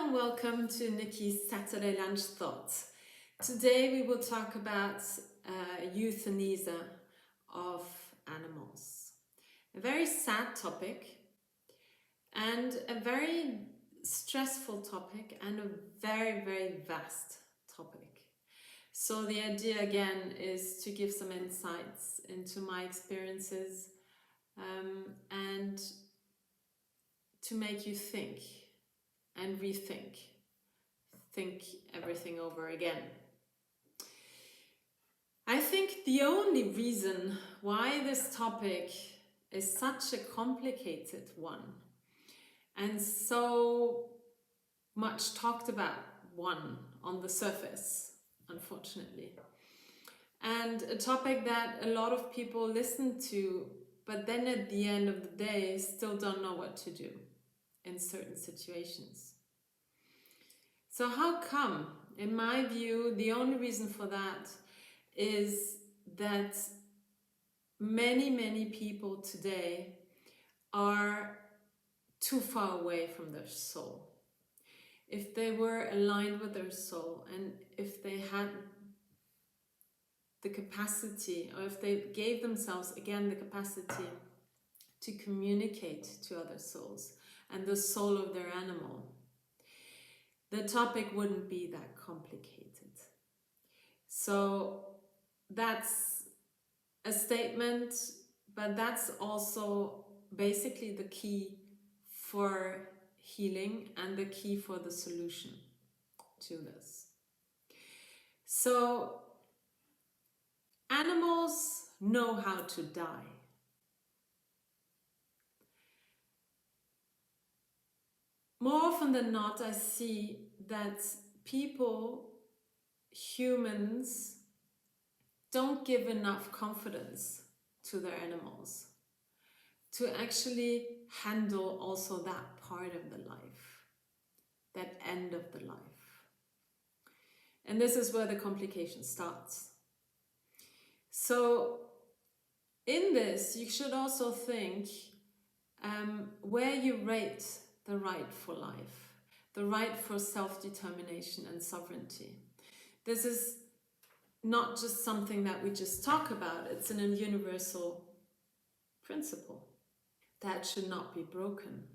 Hello and welcome to Nicki's Saturday Lunch Thoughts. Today we will talk about euthanasia of animals. A very sad topic and a very stressful topic and a very, very vast topic. So the idea again is to give some insights into my experiences and to make you think and rethink. Think everything over again. I think the only reason why this topic is such a complicated one and so much talked about one on the surface, unfortunately, and a topic that a lot of people listen to, but then at the end of the day still don't know what to do in certain situations. So how come? In my view, the only reason for that is that many people today are too far away from their soul. If they were aligned with their soul and if they had the capacity, or if they gave themselves again the capacity to communicate to other souls and the soul of their animal, the topic wouldn't be that complicated. So that's a statement, but that's also basically the key for healing and the key for the solution to this. So animals know how to die. More often than not, I see that people, humans, don't give enough confidence to their animals to actually handle also that part of the life, that end of the life. And this is where the complication starts. So in this, you should also think where you rate the right for life, the right for self-determination and sovereignty. This is not just something that we just talk about, it's an universal principle that should not be broken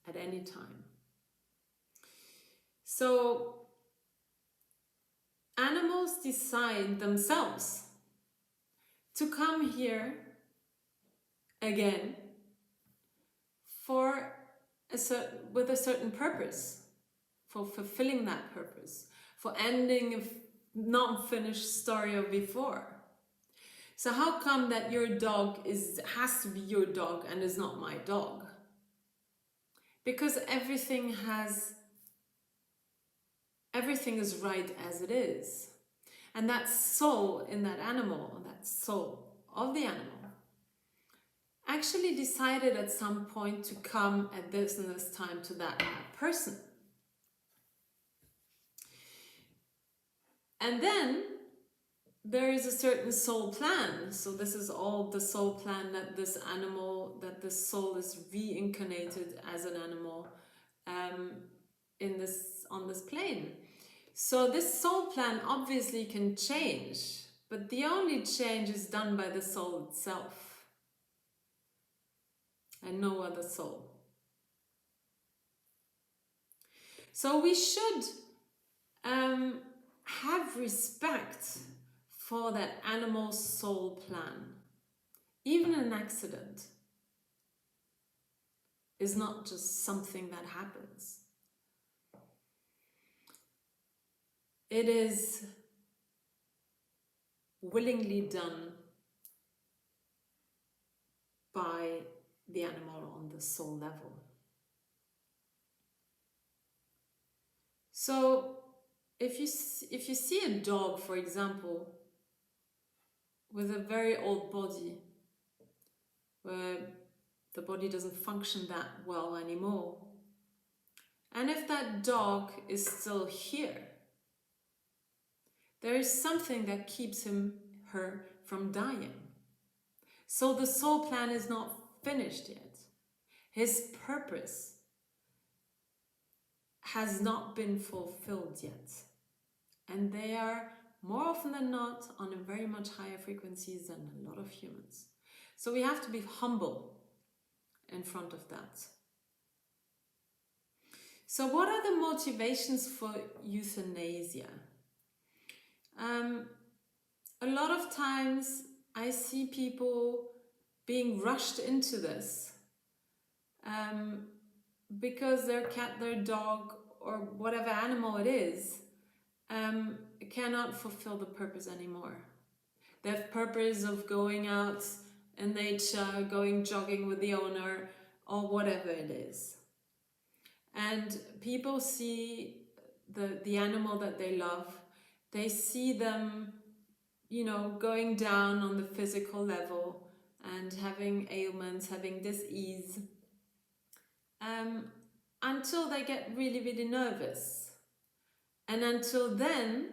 at any time. So animals decide themselves to come here again with a certain purpose, for fulfilling that purpose, for ending a non-finished story of before. So how come that your dog has to be your dog and is not my dog? Because everything is right as it is. And that soul in that animal, that soul of the animal, actually decided at some point to come at this and this time to that person. And then there is a certain soul plan. So this is all the soul plan that this animal, that the soul is reincarnated as an animal on this plane. So this soul plan obviously can change, but the only change is done by the soul itself and no other soul. So we should have respect for that animal soul plan. Even an accident is not just something that happens. It is willingly done by the animal on the soul level. So if you see a dog, for example, with a very old body, where the body doesn't function that well anymore, and if that dog is still here, there is something that keeps her from dying. So the soul plan is not finished yet. His purpose has not been fulfilled yet. And they are more often than not on a very much higher frequencies than a lot of humans. So we have to be humble in front of that. So what are the motivations for euthanasia? A lot of times I see people being rushed into this because their cat, their dog, or whatever animal it is, cannot fulfill the purpose anymore. They have purpose of going out in nature, going jogging with the owner, or whatever it is. And people see the animal that they love, they see them, you know, going down on the physical level and having ailments, having dis-ease, until they get really, really nervous. And until then,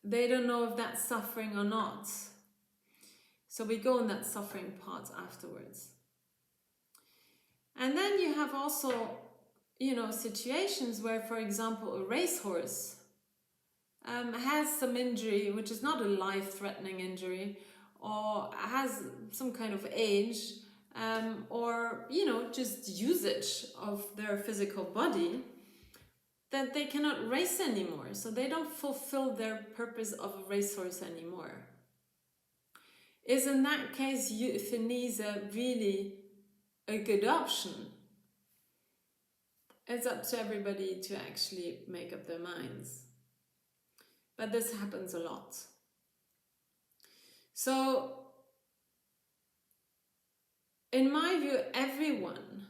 they don't know if that's suffering or not. So we go on that suffering part afterwards. And then you have also, you know, situations where, for example, a racehorse has some injury, which is not a life-threatening injury, or has some kind of age, or, you know, just usage of their physical body, that they cannot race anymore. So they don't fulfill their purpose of a racehorse anymore. Is in that case euthanasia really a good option? It's up to everybody to actually make up their minds. But this happens a lot. So, in my view, everyone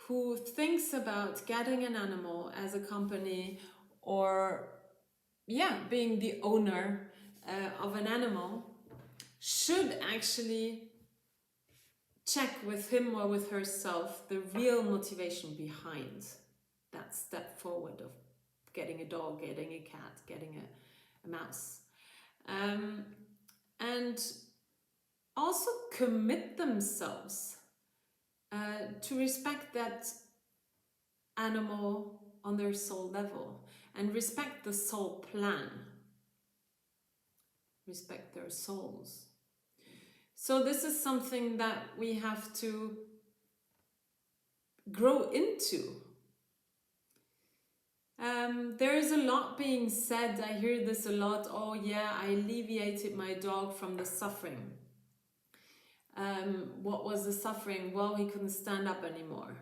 who thinks about getting an animal as a company, or being the owner of an animal, should actually check with him or with herself the real motivation behind that step forward of getting a dog, getting a cat, getting a mouse. And also commit themselves to respect that animal on their soul level, and respect the soul plan, respect their souls. So this is something that we have to grow into. There is a lot being said, I hear this a lot, oh yeah, I alleviated my dog from the suffering. What was the suffering? Well, he couldn't stand up anymore.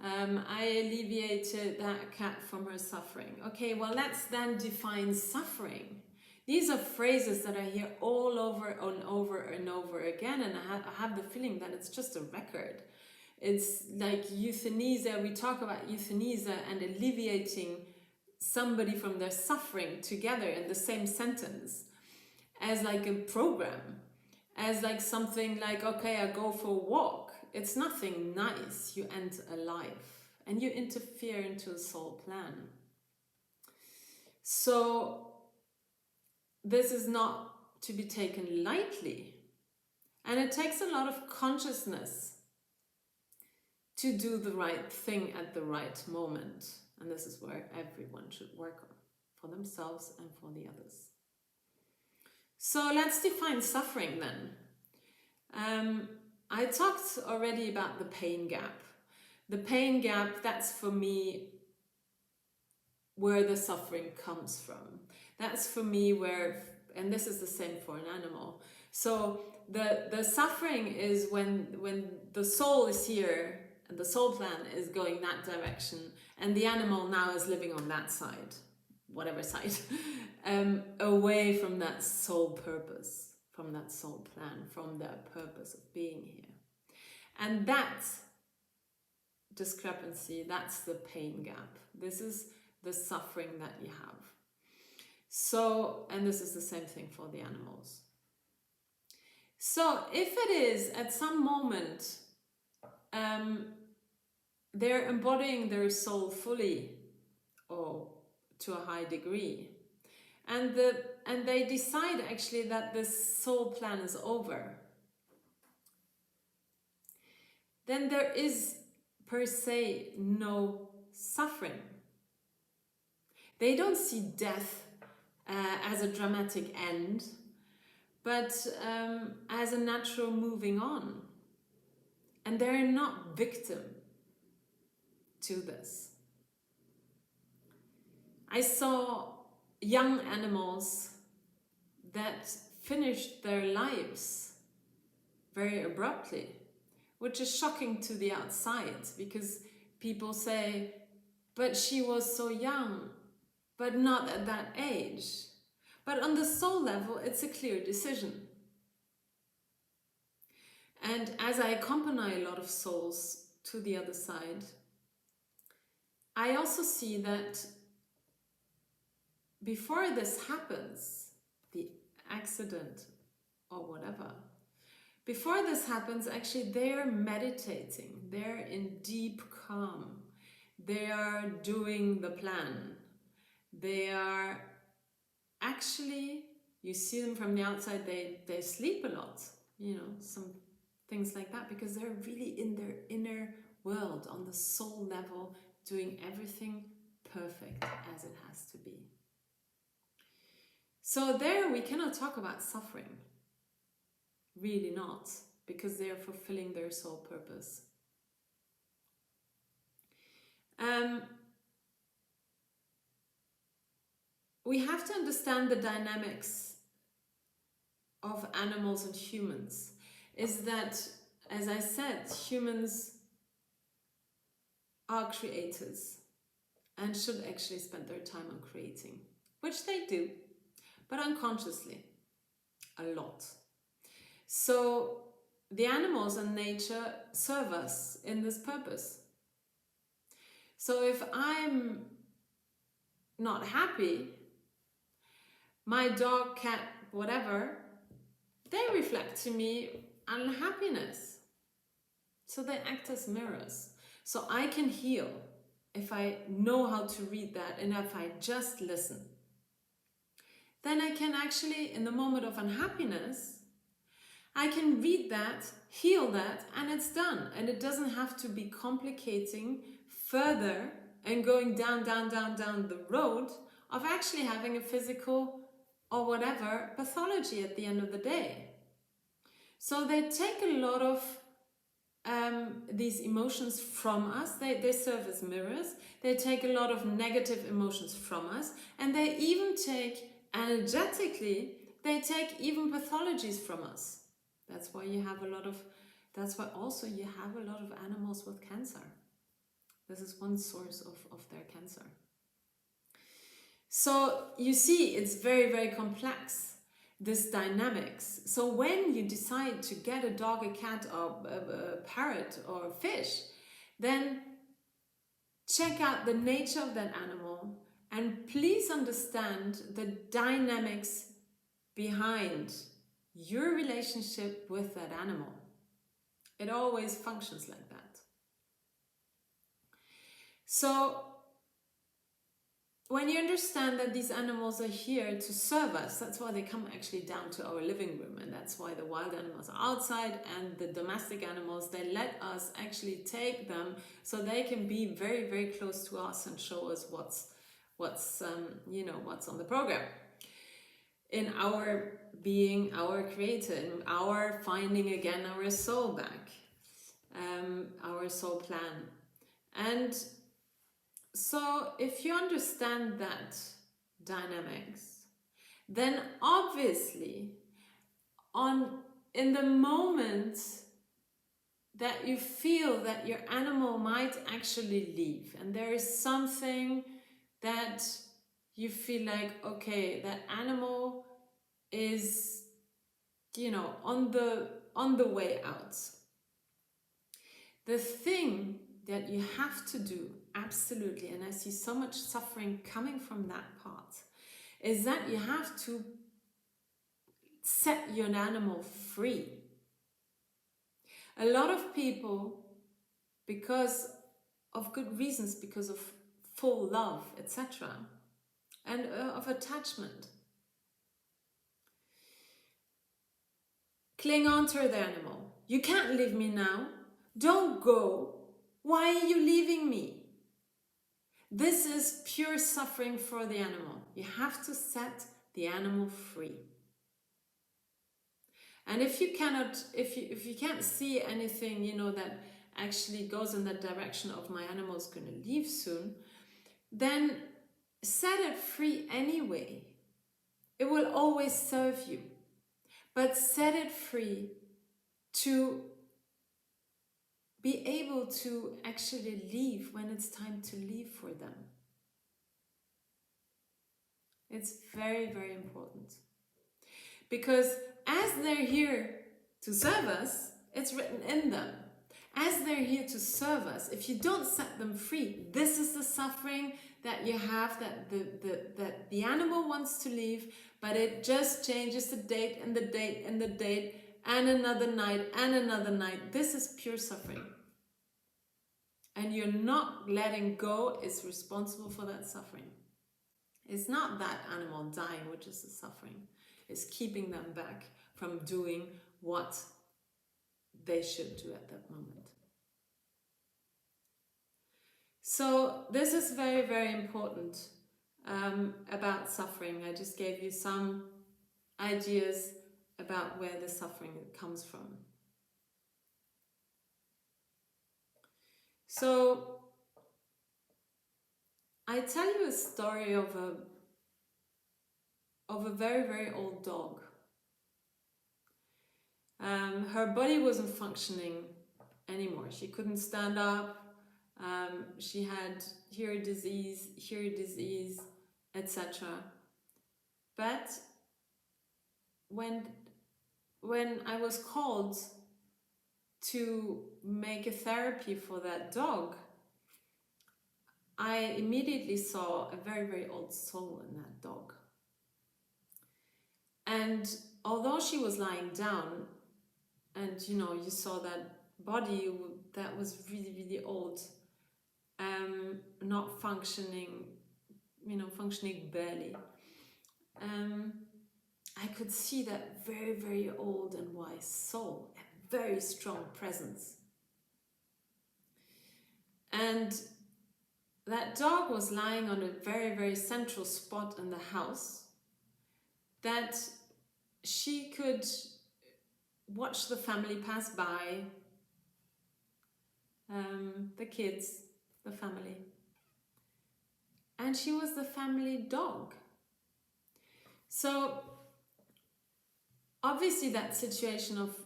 I alleviated that cat from her suffering. Okay, well, let's then define suffering. These are phrases that I hear all over and over and over again, and I have the feeling that it's just a record. It's like euthanasia, we talk about euthanasia and alleviating somebody from their suffering together in the same sentence as like a program, as like something like, okay, I go for a walk. It's nothing nice. You end a life and you interfere into a soul plan. So this is not to be taken lightly, and it takes a lot of consciousness to do the right thing at the right moment. And this is where everyone should work on, for themselves and for the others. So let's define suffering then. I talked already about the pain gap. The pain gap, that's for me where the suffering comes from. That's for me where, and this is the same for an animal. So the suffering is when the soul is here and the soul plan is going that direction, and the animal now is living on that side, whatever side, away from that soul purpose, from that soul plan, from their purpose of being here. And that discrepancy, that's the pain gap. This is the suffering that you have. So, and this is the same thing for the animals. So if it is at some moment they're embodying their soul fully, or to a high degree, and they decide actually that this soul plan is over, then there is per se no suffering. They don't see death as a dramatic end, but as a natural moving on. And they're not victim to this. I saw young animals that finished their lives very abruptly, which is shocking to the outside, because people say, but she was so young, but not at that age. But on the soul level, it's a clear decision. And as I accompany a lot of souls to the other side, I also see that before this happens, the accident or whatever, before this happens, actually they're meditating, they're in deep calm, they are doing the plan, they are actually, you see them from the outside, they sleep a lot, some things like that, because they're really in their inner world, on the soul level, doing everything perfect as it has to be. So there we cannot talk about suffering. Really not, because they are fulfilling their soul purpose. We have to understand the dynamics of animals and humans. Is that, as I said, humans are creators and should actually spend their time on creating, which they do, but unconsciously, a lot. So the animals and nature serve us in this purpose. So if I'm not happy, my dog, cat, whatever, they reflect to me unhappiness. So they act as mirrors. So I can heal if I know how to read that, and if I just listen. Then I can actually, in the moment of unhappiness, I can read that, heal that, and it's done. And it doesn't have to be complicating further and going down the road of actually having a physical or whatever pathology at the end of the day. So they take a lot of these emotions from us. They serve as mirrors. They take a lot of negative emotions from us, and they even take, energetically, they take even pathologies from us. That's why that's why also you have a lot of animals with cancer. This is one source of their cancer. So you see, it's very, very complex, this dynamics. So when you decide to get a dog, a cat, or a parrot, or a fish, then check out the nature of that animal, and please understand the dynamics behind your relationship with that animal. It always functions like that. So when you understand that these animals are here to serve us, that's why they come actually down to our living room, and that's why the wild animals are outside, and the domestic animals, they let us actually take them so they can be very, very close to us and show us what's on the program. In our being, our creator, in our finding again our soul back, our soul plan. And so if you understand that dynamics, then obviously in the moment that you feel that your animal might actually leave, and there is something that you feel like, okay, that animal is, on the way out. The thing that you have to do, absolutely, and I see so much suffering coming from that part, is that you have to set your animal free. A lot of people, because of good reasons, because of full love, etc., and of attachment, cling on to the animal. You can't leave me now. Don't go. Why are you leaving me? This is pure suffering for the animal. You have to set the animal free. And if you cannot, if you can't see anything, you know, that actually goes in that direction of my animal's going to leave soon, then set it free anyway. It will always serve you. But set it free to be able to actually leave when it's time to leave for them. It's very, very important. Because as they're here to serve us, it's written in them. As they're here to serve us, if you don't set them free, this is the suffering that you have, that the animal wants to leave, but it just changes the date and the date and the date and another night and another night. This is pure suffering. And you're not letting go is responsible for that suffering. It's not that animal dying which is the suffering. It's keeping them back from doing what they should do at that moment. So this is very, very important about suffering. I just gave you some ideas about where the suffering comes from. So I tell you a story of a very, very old dog. Her body wasn't functioning anymore. She couldn't stand up. She had hearing disease, etc. But when I was called to make a therapy for that dog, I immediately saw a very, very old soul in that dog. And although she was lying down, and you know, you saw that body that was really, really old, not functioning, you know, functioning barely, I could see that very, very old and wise soul, a very strong presence. And that dog was lying on a very, very central spot in the house that she could watch the family pass by, the kids, the family. And she was the family dog. So obviously that situation of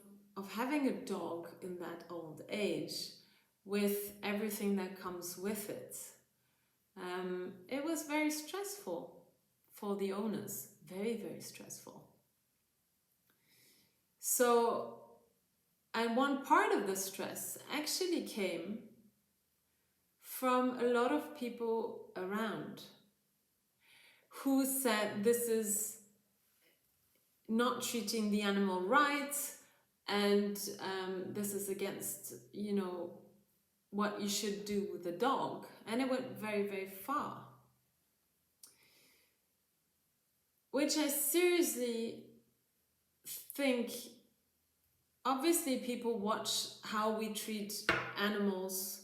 having a dog in that old age with everything that comes with it, it was very stressful for the owners, very, very stressful. So, and one part of the stress actually came from a lot of people around who said this is not treating the animal right, and this is against, you know, what you should do with the dog. And it went very, very far. Which I seriously think, obviously people watch how we treat animals,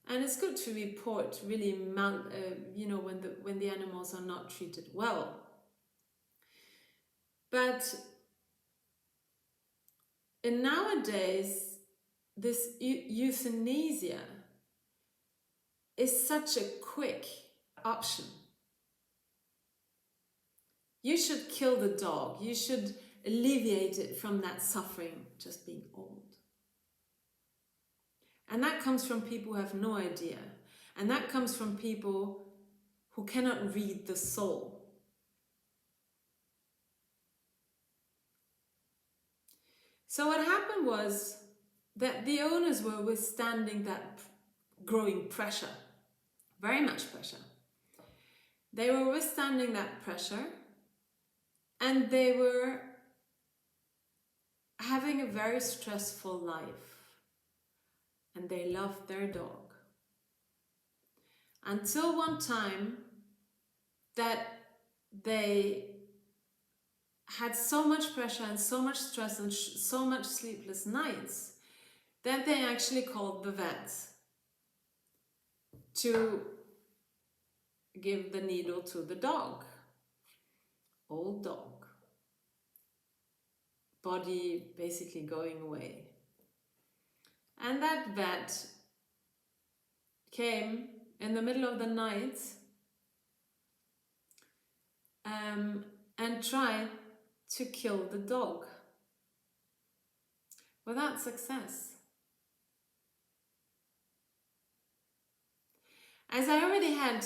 and it's good to report really, you know, when the animals are not treated well. But in nowadays, this euthanasia is such a quick option. You should kill the dog. You should alleviate it from that suffering, just being old. And that comes from people who have no idea. And that comes from people who cannot read the soul. So what happened was that the owners were withstanding that growing pressure, very much pressure. They were withstanding that pressure, and they were having a very stressful life, and they loved their dog. Until one time that they had so much pressure and so much stress and so much sleepless nights that they actually called the vet to give the needle to the dog. Old dog. Body basically going away. And that vet came in the middle of the night and tried to kill the dog without success. As I already had,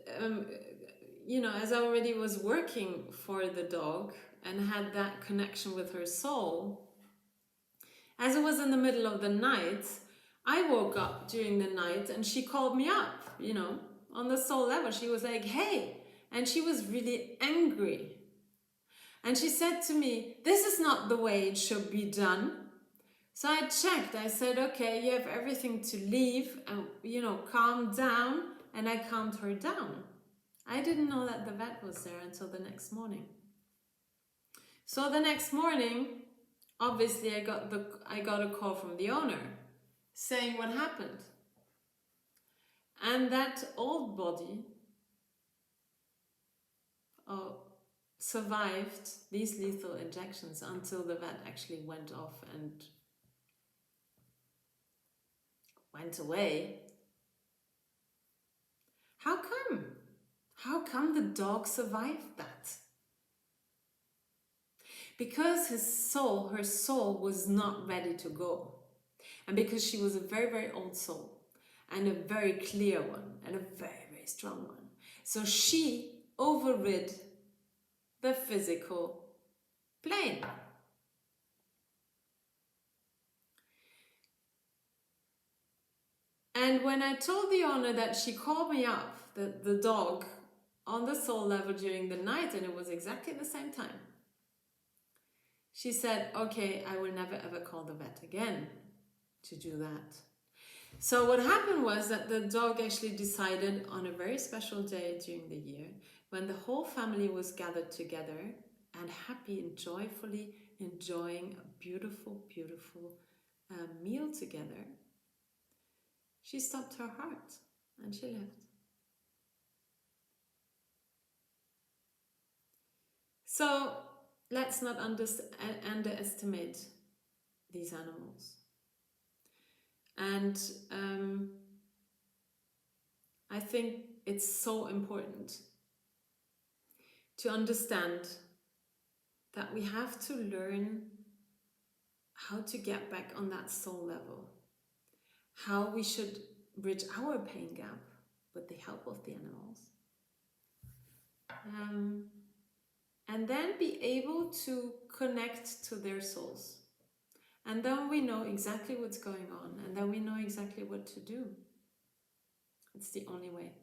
as I already was working for the dog and had that connection with her soul, as it was in the middle of the night, I woke up during the night and she called me up, on the soul level. She was like, hey, and she was really angry. And she said to me, this is not the way it should be done. So I checked. I said, okay, you have everything to leave and, calm down. And I calmed her down. I didn't know that the vet was there until the next morning. So the next morning, obviously I got a call from the owner saying what happened. And that old body survived these lethal injections until the vet actually went off and went away. How come? How come the dog survived that? Because her soul was not ready to go. And because she was a very, very old soul and a very clear one and a very, very strong one. So she overrid the physical plane. And when I told the owner that she called me up, the dog, on the soul level during the night, and it was exactly the same time, she said, okay, I will never ever call the vet again to do that. So what happened was that the dog actually decided on a very special day during the year, when the whole family was gathered together and happy and joyfully enjoying a beautiful, beautiful meal together, she stopped her heart and she left. So let's not underestimate these animals. And I think it's so important to understand that we have to learn how to get back on that soul level, how we should bridge our pain gap with the help of the animals, and then be able to connect to their souls. And then we know exactly what's going on, and then we know exactly what to do. It's the only way.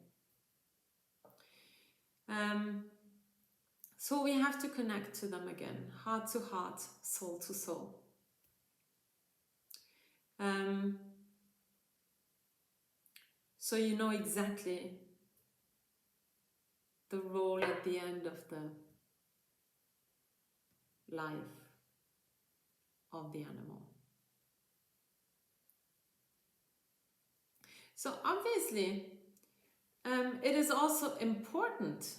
So we have to connect to them again, heart to heart, soul to soul. So you know exactly the role at the end of the life of the animal. So obviously, it is also important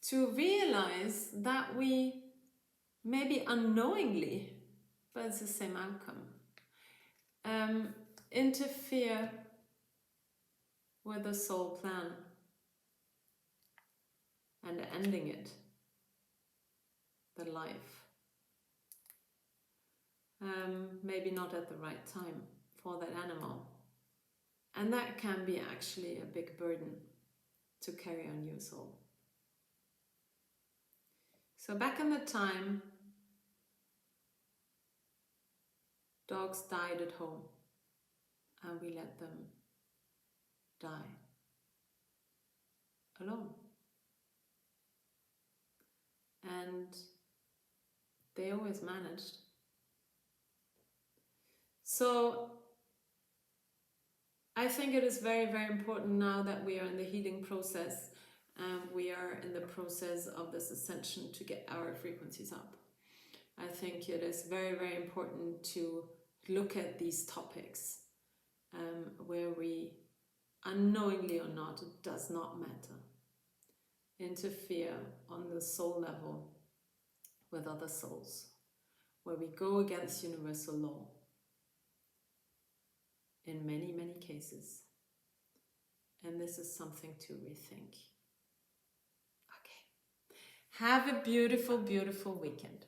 to realize that we maybe unknowingly, but it's the same outcome, interfere with the soul plan and ending it, the life. Maybe not at the right time for that animal. And that can be actually a big burden to carry on your soul. So back in the time, dogs died at home and we let them die alone. And they always managed. So I think it is very, very important now that we are in the healing process and we are in the process of this ascension to get our frequencies up. I think it is very, very important to look at these topics where we unknowingly or not, it does not matter, interfere on the soul level with other souls, where we go against universal law in many, many cases. And this is something to rethink. Okay. Have a beautiful, beautiful weekend.